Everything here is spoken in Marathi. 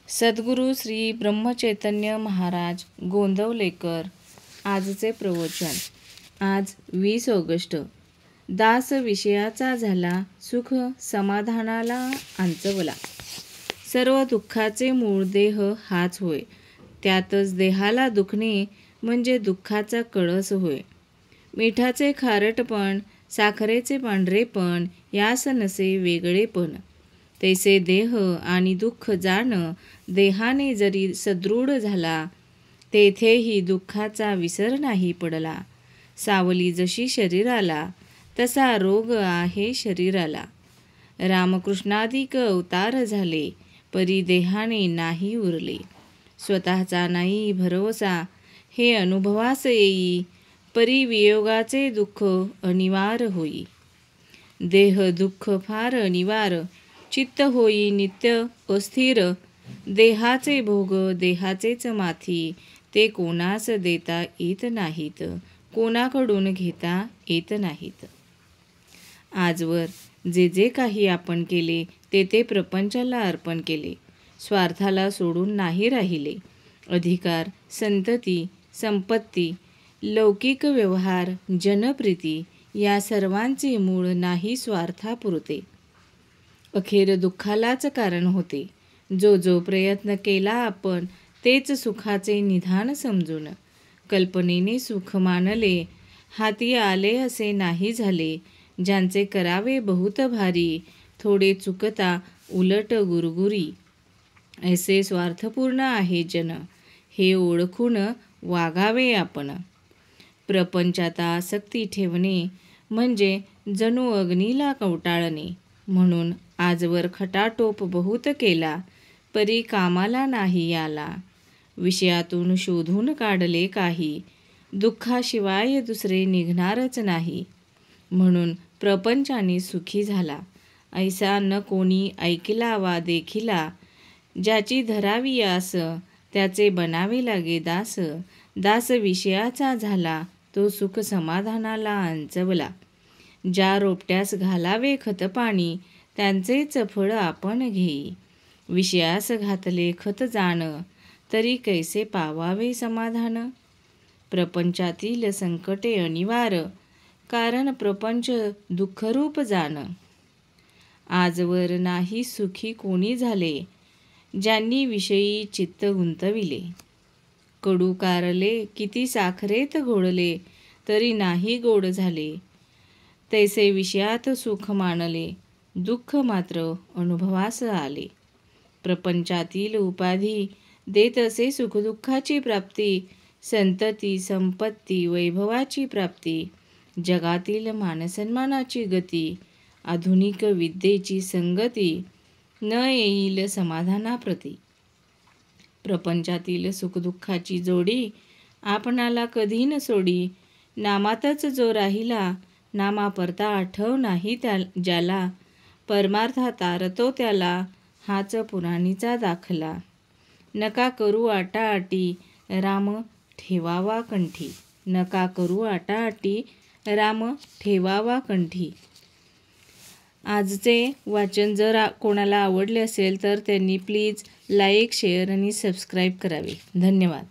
सद्गुरू श्री ब्रह्मचैतन्य महाराज गोंदवलेकर। आजचे प्रवचन। आज 20 ऑगस्ट। दास विषयाचा झाला, सुख समाधानाला आंचवला। सर्व दुःखाचे मूळ देह हाच होय, त्यातच देहाला दुखणे म्हणजे दुःखाचा कळस होय। मिठाचे खारटपण, साखरेचे पांढरेपण, यास नसे वेगळेपण। तैसे देह आणि दुःख जाण, देहाने जरी सदृढ झाला, तेथेही दुःखाचा विसर नाही पडला। सावली जशी शरीराला, तसा रोग आहे शरीराला। रामकृष्णाधिक अवतार झाले, परी देहाने नाही उरले। स्वतःचा नाही भरवसा, हे अनुभवास येई, परी वियोगाचे दुःख अनिवार्य होई। देह दुःख फार अनिवार्य, चित्त होई नित्य अस्थिर। देहाचे भोग देहाचेच माथी, ते कोणास देता येत नाहीत, कोणाकडून घेता येत नाहीत। आजवर जे जे काही आपण केले, ते प्रपंचाला अर्पण केले। स्वार्थाला सोडून नाही राहिले। अधिकार, संतती, संपत्ती, लौकिक व्यवहार, जनप्रीती, या सर्वांचे मूळ नाही स्वार्थापुरते, अखेर दुःखालाच कारण होते। जो जो प्रयत्न केला आपण, तेच सुखाचे निधान समजून, कल्पनेने सुख मानले, हाती आले असे नाही झाले। ज्यांचे करावे बहुत भारी, थोडे चुकता उलट गुरगुरी। ऐसे स्वार्थपूर्ण आहे जन, हे ओळखून वागावे आपण। प्रपंचात आसक्ती ठेवणे म्हणजे जणू अग्नीला कवटाळणे। म्हणून आजवर खटाटोप बहुत केला, परी कामाला नाही आला। विषयातून शोधून काढले काही, दुःखाशिवाय दुसरे निघणारच नाही। म्हणून प्रपंचाने सुखी झाला, ऐसा न कोणी ऐकिला वा देखिला। ज्याची धरावी आस, त्याचे बनावे लागे दास। दास विषयाचा झाला, तो सुख समाधानाला आंचवला। ज्या रोपट्यास घालावे खतपाणी, त्यांचेच फळ आपण घेई। विषयास घातले खत जाण, तरी कैसे पावावे समाधान। प्रपंचातील संकटे अनिवार्य, कारण प्रपंच दुःखरूप जाण। आजवर नाही सुखी कोणी झाले, ज्यांनी विषयी चित्त गुंतविले। कडू कारले किती साखरेत घोळले, तरी नाही गोड झाले। तैसे विषयात सुख मानले, दुःख मात्र अनुभवास आले। प्रपंचातील उपाधी देत असे सुखदुःखाची प्राप्ती, संतती, संपत्ती, वैभवाची प्राप्ती, जगातील मानसन्मानाची गती, आधुनिक विद्येची संगती, न येईल समाधानाप्रती। प्रपंचातील सुखदुःखाची जोडी, आपणाला कधी न सोडी। नामातच जो राहिला, नामापरता आठव नाही ज्याला। परमार्था तारतो त्याला, हाच पुराणीचा दाखला। नका करू आटाआटी, राम ठेवावा कंठी। नका करू आटाआटी, राम ठेवावा कंठी। आजचे वाचन जर कोणाला आवडले असेल तर त्यांनी प्लीज लाईक, शेअर आणि सबस्क्राईब करावे। धन्यवाद।